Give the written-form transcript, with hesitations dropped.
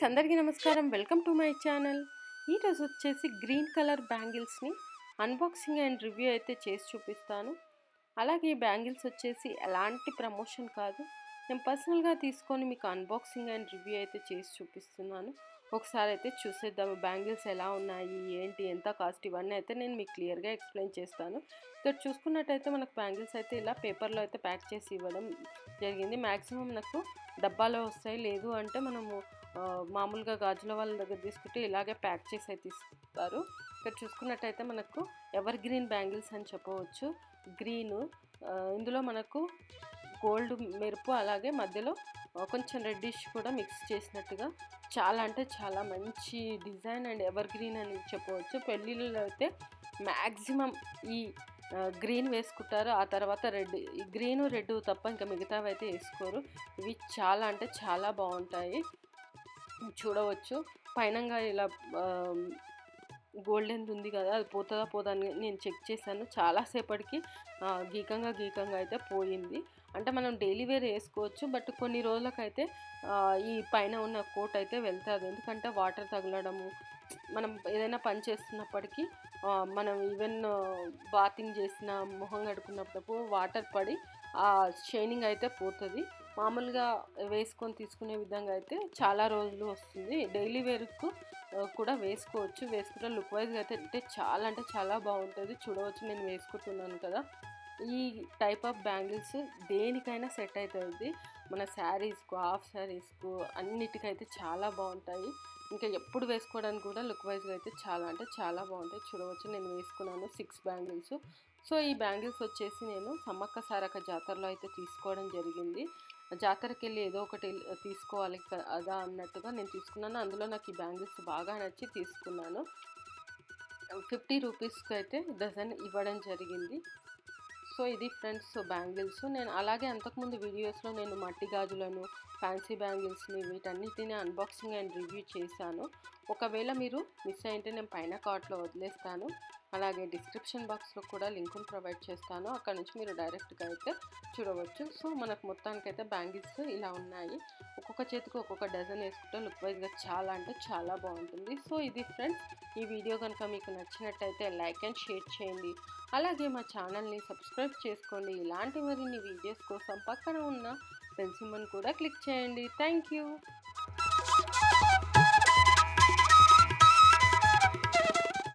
అందరికీ నమస్కారం. Welcome to my channel. ఈరోజు వచ్చేసి గ్రీన్ కలర్ బ్యాంగిల్స్ని అన్బాక్సింగ్ అండ్ రివ్యూ అయితే చేసి చూపిస్తాను. అలాగే ఈ బ్యాంగిల్స్ వచ్చేసి ఎలాంటి ప్రమోషన్ కాదు, నేను పర్సనల్గా తీసుకొని మీకు అన్బాక్సింగ్ అండ్ రివ్యూ అయితే చేసి చూపిస్తున్నాను. ఒకసారి అయితే చూసేద్దాం బ్యాంగిల్స్ ఎలా ఉన్నాయి, ఏంటి, ఎంత కాస్ట్, ఇవన్నీ అయితే నేను మీకు క్లియర్గా ఎక్స్ప్లెయిన్ చేస్తాను. ఇక్కడ చూసుకున్నట్టయితే మనకు బ్యాంగిల్స్ అయితే ఇలా పేపర్లో అయితే ప్యాక్ చేసి ఇవ్వడం జరిగింది. మ్యాక్సిమం నాకు డబ్బాలో వస్తాయి, లేదు అంటే మనము మామూలుగా గాజుల వాళ్ళ దగ్గర తీసుకుంటే ఇలాగే ప్యాక్ చేసి అయితే ఇస్తారు. ఇక్కడ చూసుకున్నట్టయితే మనకు ఎవర్ గ్రీన్ బ్యాంగిల్స్ అని చెప్పవచ్చు. గ్రీను, ఇందులో మనకు గోల్డ్ మెరుపు, అలాగే మధ్యలో కొంచెం రెడ్డిష్ కూడా మిక్స్ చేసినట్టుగా చాలా అంటే చాలా మంచి డిజైన్ అండ్ ఎవర్ గ్రీన్ అని చెప్పవచ్చు. పెళ్ళిళ్ళలో అయితే మ్యాక్సిమం ఈ గ్రీన్ వేసుకుంటారు, ఆ తర్వాత రెడ్, ఈ గ్రీను రెడ్ తప్ప ఇంకా మిగతావి అయితే వేసుకోరు. ఇవి చాలా అంటే చాలా బాగుంటాయి. చూడవచ్చు పైనంగా ఇలా గోల్డెన్ ఉంది కదా, అది పోతుందా పోదా అని నేను చెక్ చేశాను. చాలాసేపటికి గీకంగా అయితే పోయింది. అంటే మనం డైలీ వేర్ వేసుకోవచ్చు, బట్ కొన్ని రోజులకైతే ఈ పైన ఉన్న కోట్ అయితే వెళ్తుంది. ఎందుకంటే వాటర్ తగలడము, మనం ఏదైనా పని చేస్తున్నప్పటికీ మనం ఈవెన్ బాతింగ్ చేసిన, మొహం కడుక్కున్నప్పుడు వాటర్ పడి ఆ షైనింగ్ అయితే పోతుంది. మామూలుగా వేసుకొని తీసుకునే విధంగా అయితే చాలా రోజులు వస్తుంది. డైలీ వేర్కు కూడా వేసుకోవచ్చు. వేసుకుంటే లుక్ వైజ్గా అయితే అంటే చాలా బాగుంటుంది. చూడవచ్చు, నేను వేసుకుంటున్నాను కదా. ఈ టైప్ ఆఫ్ బ్యాంగిల్స్ దేనికైనా సెట్ అవుతుంది. మన శారీస్కు, హాఫ్ శారీస్కు, అన్నిటికైతే చాలా బాగుంటాయి. ఇంకా ఎప్పుడు వేసుకోవడానికి కూడా లుక్ వైజ్గా అయితే చాలా బాగుంటాయి. చూడవచ్చు, నేను వేసుకున్నాను 6 బ్యాంగిల్స్. సో ఈ బ్యాంగిల్స్ వచ్చేసి నేను సమ్మక్క సారక్క జాతరలో అయితే తీసుకోవడం జరిగింది. జాతరకి వెళ్ళి ఏదో ఒకటి తీసుకోవాలి కదా అన్నట్టుగా నేను తీసుకున్నాను. అందులో నాకు ఈ బ్యాంగిల్స్ బాగా నచ్చి తీసుకున్నాను. 50 రూపీస్కి అయితే డజన్ ఇవ్వడం జరిగింది. సో ఇది ఫ్రెండ్స్ బ్యాంగిల్స్. నేను అలాగే అంతకుముందు వీడియోస్లో నేను మట్టి గాజులను, ఫ్యాన్సీ బ్యాంగిల్స్ని, వీటన్నిటిని అన్బాక్సింగ్ అండ్ రివ్యూ చేశాను. ఒకవేళ మీరు మిస్ అయింటే నేను పైన కార్ట్లో వదిలేస్తాను, అలాగే డిస్క్రిప్షన్ బాక్స్లో కూడా లింకును ప్రొవైడ్ చేస్తాను. అక్కడ నుంచి మీరు డైరెక్ట్గా అయితే చూడవచ్చు. సో మనకు మొత్తానికైతే బ్యాంగిల్స్ ఇలా ఉన్నాయి. ఒక్కొక్క చేతికి ఒక్కొక్క డజన్ వేసుకుంటే లుక్ వైజ్గా చాలా బాగుంటుంది. సో ఇది ఫ్రెండ్స్, ఈ వీడియో కనుక మీకు నచ్చినట్టయితే లైక్ అండ్ షేర్ చేయండి. అలాగే మా ఛానల్ని సబ్స్క్రైబ్ చేసుకోండి. ఇలాంటి మరిన్ని వీడియోస్ కోసం పక్కన ఉన్న బెల్ సింబల్ కూడా క్లిక్ చేయండి. Thank you.